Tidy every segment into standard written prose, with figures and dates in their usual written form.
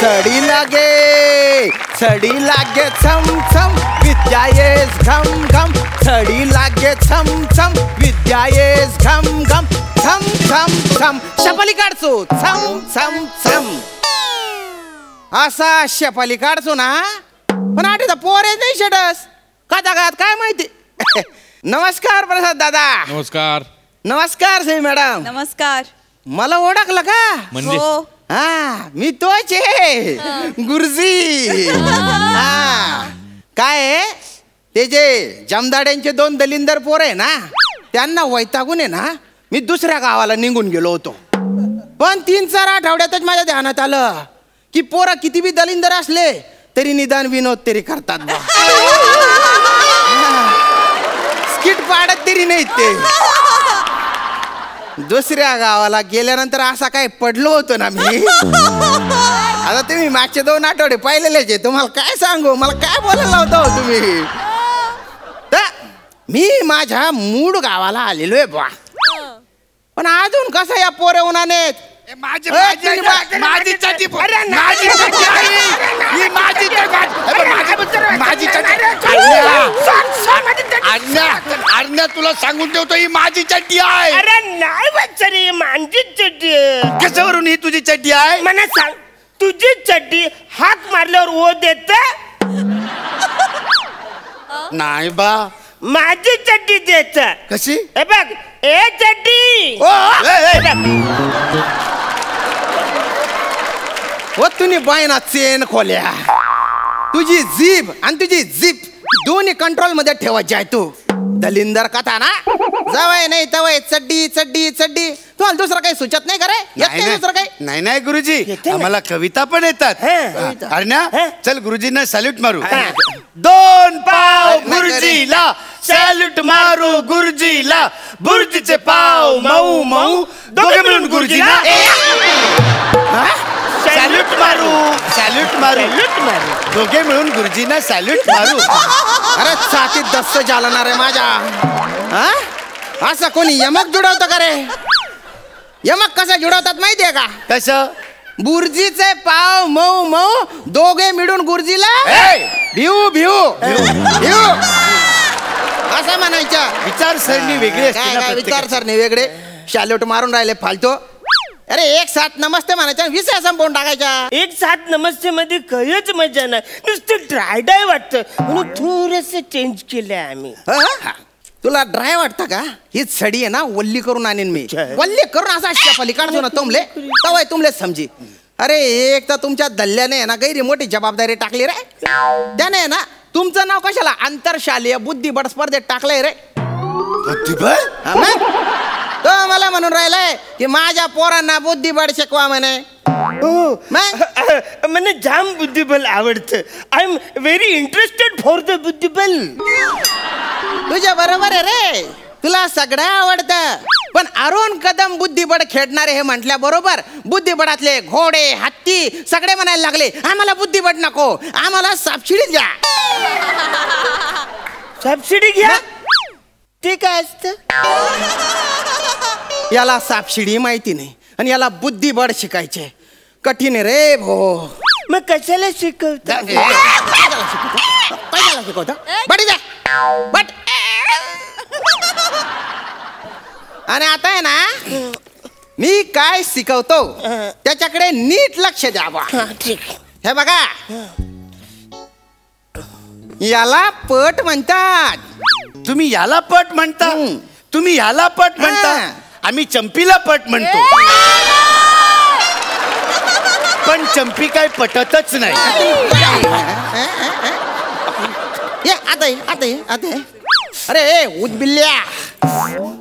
सडी लागे छम छम विद्या येस घम घम सडी लागे छम छम विद्या येस घम घम छम छम छम शपली काढचो छम छम छम असा शपली काढचो ना पण आठवता पोरे नाही शेडस काय माहिती नमस्कार प्रसाद दादा. नमस्कार. नमस्कार सई मॅडम. नमस्कार. मला ओळखलं का? म्हणजे हा मी तोच आहे गुरुजी. काय ते जे जमदाड्यांचे 2 दलिंदर पोर आहे ना त्यांना वैतागून आहे ना मी दुसऱ्या गावाला निघून गेलो होतो. पण 3-4 आठवड्यातच माझ्या ध्यानात आलं की पोरं किती बी दलिंदर असले तरी निदान विनोद तरी करतात बा. स्किट पाडत तरी नाही ते. दुसऱ्या गावाला गेल्यानंतर असा काय पडलो होतो ना मी. आता तुम्ही मागचे 2 आठवडे पाहिलेलेच आहे. तुम्हाला काय सांगू मला काय बोलायला होता हो तुम्ही. तर मी माझ्या मूळ गावाला आलेलो आहे बा. पण अजून कसं या पोरे उन्हाने माझी तुला सांगून ठेवतो ही माझी चड्डी आहे. अरे नाही बच्चरी माझी चड्डी. कशावरून ही तुझी चड्डी आहे मला सांग. तुझी चड्डी हात मारल्यावर ओ देत नाही बा. माझी चड्डी देत कशी. हे बघ ए चड्डी हो तुम्ही बायना चेन खोल्या. तुझी जीभ आणि तुझी जीप दोन्ही कंट्रोल मध्ये ठेवायची आहे. तू दलिंदर कथा ना जवळ नाही तवय चड्डी चड्डी चड्डी. तुम्हाला दुसरं काही सुचत नाही का रे. दुसरं काही नाही. नाही गुरुजी आम्हाला कविता पण येतात. अरण्या चल गुरुजींना सॅल्यूट मारू. 2 पाव गुरुजीला सॅल्यूट मारू गुरुजीला. बुर्जीचे पाव मऊ मऊ दोघे मिळून गुरुजीला सॅल्यूट मारू. सॅल्यूट मारू दोघे मिळून गुरुजींना सॅल्यूट मारू. अरे छातीत दस्त जालणार आहे माझ्या. असं कोणी यमक जुडवतं का रे. यमक कसं जुडवतात माहितीये का. कसं. बुर्जीचे पाव मऊ मऊ दोघे मिळून गुरुजीला भिऊ भिऊ भिऊ असं म्हणायचं. विचारसरणी वेगळी असते. विचारसरणी वेगळे. सॅल्यूट मारून राहिले फालतू. अरे 1 साथ नमस्ते म्हणायच्या 20 संपवून टाकायच्या. 1 साथ नमस्ते मध्ये काहीच मजा नाही. नुसतं ड्राय वाटतं म्हणून थोडस चेंज केलंय आम्ही. तुला ड्राय वाटतं का. ही सडी आहे ना वल्ली करून आणीन मी. वल्ली करून असा शपली काढतो ना तुमले तवय तुमलेच समजी. अरे एक तर तुमच्या दल्ल्याने आहे ना गैरी मोठी जबाबदारी टाकली रे. त्याने ना तुमचं नाव कशाला आंतरशालेय बुद्धिबळ स्पर्धेत टाकलंय रे. बुद्धिबळ तो मला म्हणून राहिलाय की माझ्या पोरांना बुद्धिबळ शिकवा म्हणे. मला जाम बुद्धिबळ आवडतं. I am very interested for the बुद्धिबळ. तुझ्या बरोबर आहे रे. तुला सगळं आवडतं. पण अरुण कदम बुद्धिबळ खेळणारे हे म्हटल्या बरोबर बुद्धिबळातले घोडे हत्ती सगळे म्हणायला लागले आम्हाला बुद्धिबळ नको आम्हाला सबसिडी द्या. सबसिडी घ्या. ते काय असतं. याला सबसिडी माहिती नाही आणि याला बुद्धिबळ शिकायचे कठीण रे भो. मग कशाला शिकवता. बडी द्या बट. आणि आता आहे ना मी काय शिकवतो त्याच्याकडे नीट लक्ष द्या बा. हे बघा याला पट म्हणतात. तुम्ही याला पट म्हणता. तुम्ही याला पट म्हणता. आम्ही चंपीला पट म्हणतो. पण चंपी काय पटतच नाही. आता अरे उदबिल्ल्या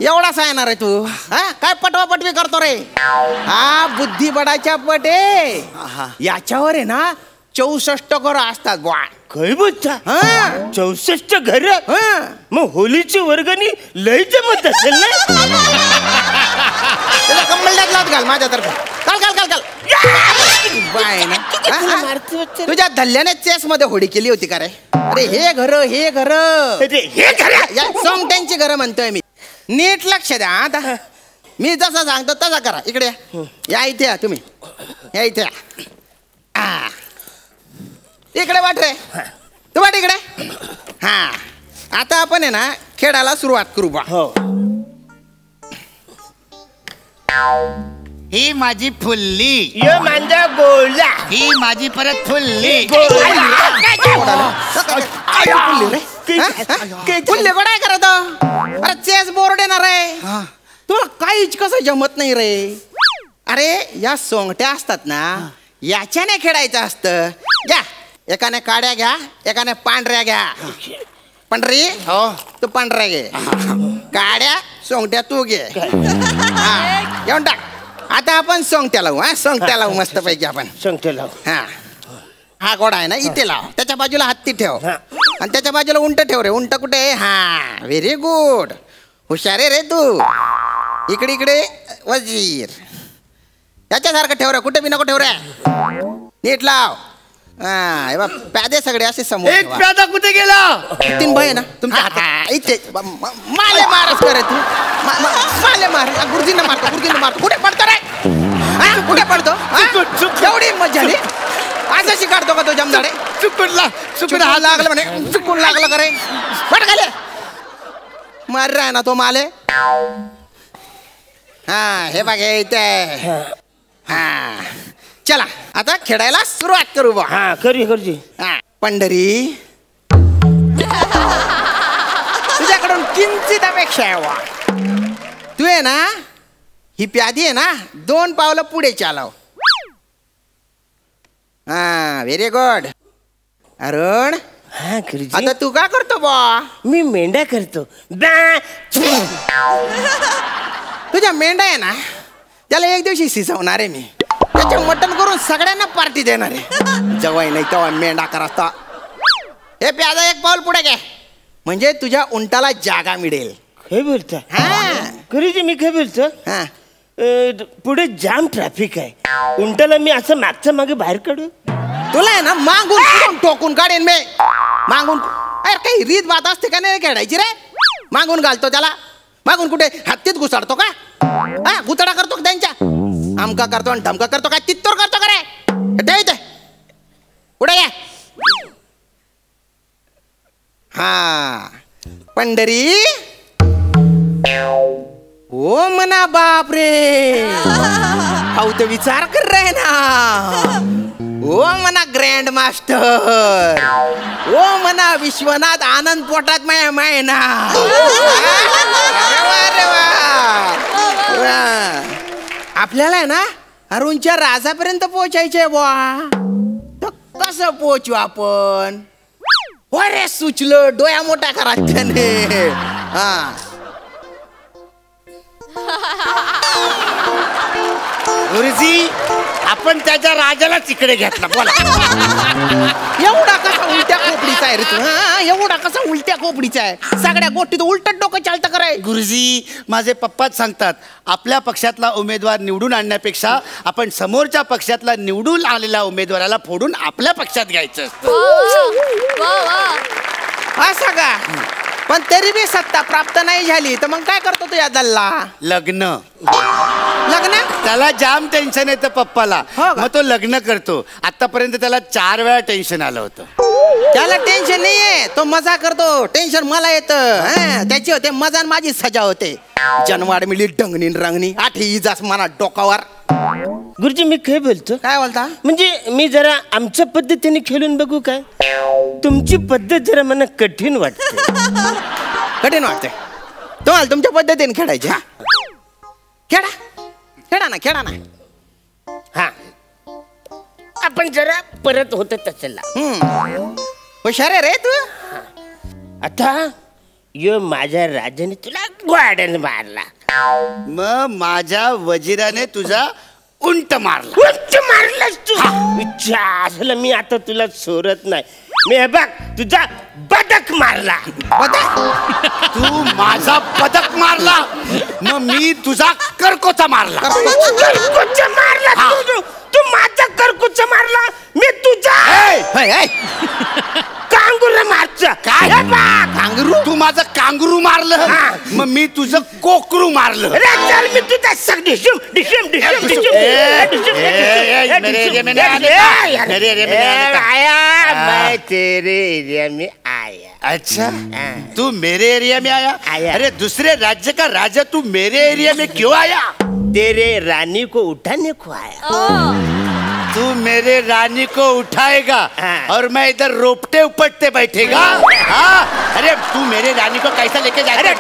एवढाच येणार आहे तू. काय पटवा पटवी करतो रे. हा बुद्धिबळाच्या पट आहे. याच्यावर आहे ना 64 घर असतात बा. काय बोलता. 64 घर. मग होलीची वर्गणी लय जमत असेल ना. कंबल घाल माझ्यातर्फे. काल काल काल काल तुझ्या धल्ल्याने चेस मध्ये होडी केली होती का रे. अरे हे घर हे घर सोमट्यांची घर म्हणतोय मी. नीट लक्ष द्या. आता मी जसं सांगतो तसा करा. इकडे या इथे या तुम्ही. या इथे या. इकडे वाट रे, तू वाट इकडे. हा, आता आपण आहे ना खेळायला सुरुवात करू बा. हो. ही माझी फुल्ली, ये माझा गोला. ही माझी परत फुल्ली. फुल्ले काय करत? अरे चेस बोर्ड येणार आहे, तुला काहीच कसं जमत नाही रे. अरे या सोंगट्या असतात ना, याच्याने खेळायचं असतं. घ्या, एकाने काड्या घ्या, एकाने पांढऱ्या घ्या. पांढरी हो, तू पांढऱ्या घे, काड्या सोंगट्या तू घे. हा, येऊन टाक. आता आपण सोंगट्या लावू. हा, सोंगट्या लावू मस्त पैकी आपण. सांगते लाव. हा, हा घोडा आहे ना, इथे लाव. त्याच्या बाजूला हत्ती ठेव हा. आणि त्याच्या बाजूला उंट ठेव रे. उंट कुठे आहे? हा, व्हेरी गुड, हुशार आहे रे तू. इकडे इकडे वजीर, त्याच्यासारखं ठेव रे. कुठे बी नको ठेव रे, नीट लाव. हा, हे बघ प्यादे सगळे असे समोर एक ठेवा. प्यादा कुठे गेला? 3 भाई आहे ना तुमच्या हातात. इथे माले मारच करे तू. माले मार. गुरुजींना मारतो, गुरुजींना मारतो. कुठे पडतो रे? हा, कुठे पडतो? एवढी मजा नाही. असं शिकाडतो का तो जमदाडे? चुकून हात लागला म्हणे, चुकून लागलं का रे? पट गेले. मार रे ना तो माले. हा, हे बघ इथे. हा, चला आता खेळायला सुरुवात करू बा. हा, करू करूची. हा, पंढरी तुझ्याकडून किंचित अपेक्षा आहे वा. तू आहे ना, ही प्यादी आहे ना, 2 पावलं पुढे चालव. हा, व्हेरी गुड. अरुण, हा करूची. आता तू का करतो बा? मी मेंढ्या करतो. बा. तुझ्या मेंढा आहे ना, त्याला एक दिवशी शिजवणार आहे मी. त्याचे मटण करून सगळ्यांना पार्टी देणार आहे. जवाई नाही तेव्हा मेंढा करता. हे प्यादा 1 पाऊल पुढे घे, म्हणजे तुझ्या उंटाला जागा मिळेल. काय बोलता? हा, करूची मी काय बोलतो? हा. पुढे जाम ट्रॅफिक आहे. उंटाला मी असं मागच्या मागे बाहेर काढू? तुला आहे ना मागून पुढून टोकून काढेन मी. मागून. अरे काही रीत बात असते का नाही खेळायची रे? मागून घालतो त्याला. मागून कुठे हत्तीत घुसाडतो का? हा, गुतडा करतो का त्यांच्या? आमका करतो आणि धमका करतो काय? तित्तोर करतो का रे? ते पुढे ये. हा, पंढरी. ओ मना बाप रे, हाऊ तो विचार कर रहे ना. ओ मना ग्रँड मास्टर, ओ मना विश्वनाथ आनंद पोटात माय ना. अरे वा. आपल्याला आहे ना अरुणच्या राजापर्यंत पोहोचायचंय बुवा. तर कसं पोहोचू आपण? अरे सुचलं, डोया मोठा करा त्याने. हा, गुरुजी, आपण त्याच्या राजाला तिकडे घेतला. बोला. एवढा कसा उलट्या खोपडीचा आहे रे तू? हा, एवढा कसा उलट्या खोपडीचा आहे? सगळ्या गोष्टीत उलटच डोकं चालतं कराय. गुरुजी, माझे पप्पाच सांगतात, आपल्या पक्षातला उमेदवार निवडून आणण्यापेक्षा आपण समोरच्या पक्षातला निवडून आलेल्या उमेदवाराला फोडून आपल्या पक्षात घ्यायचं. असं का? पण तरी बी सत्ता प्राप्त नाही झाली तर मग काय करतो तू या दल्ला? लग्न. लग्न? त्याला जाम टेन्शन येतं पप्पाला. हो का? मग तो लग्न करतो. आतापर्यंत त्याला 4 वेळा टेन्शन आलं होतं. त्याला टेन्शन नाहीये, तो मजा करतो. टेन्शन मला येतं. त्याची होते मजा आणि माझी सजा होते. जनवाड मिळी डंगणी रंगणी 8 इजास मला डोकावर. गुरुजी मी काय बोलतो? काय बोलता? म्हणजे मी जरा आमच्या पद्धतीने खेळून बघू काय? तुमची पद्धत जरा मला कठीण वाटते. कठीण वाटते तुम्हाला तुमच्या पद्धतीने खेळायचे? खेळा खेळा ना, खेळा ना. हा, आपण जरा परत होत तसला. हुशार आहे रे तू. आता यो माझ्या राजाने तुला ग्वाड्याने मारला, मग माझ्या वजिराने तुझा उंट मारला. उंट मारलास तू? असलं मी आता तुला सोडत नाही. मी हे बघ तुझा बदक मारला. तू माझा बदक मारला, मग मी तुझा करकोचा मारला. करकोचा मारला तू? तू माझा करकोचा मारला, मी तुझा कांगुरू मारचा. काय कांगरू? तू माझा कांगरू मारला. मारलं मग मी तुझं कोकरू मारलं. अरे चल मी तुझा सग डिशम डिशम डिशम डिशम आया मैं तेरे एरिया में आया. अच्छा तू मेरे एरिया में आया. अरे दूसरे राज्य का राजा तू मेरे एरिया में क्यों आया. तेरे रानी को उठाने को आया. तू मेरे रानी को उठाएगा और मैं इधर रोपटे उपटते बैठेगा. हाँ अरे तू मेरे रानी को कैसा लेके जाएगा.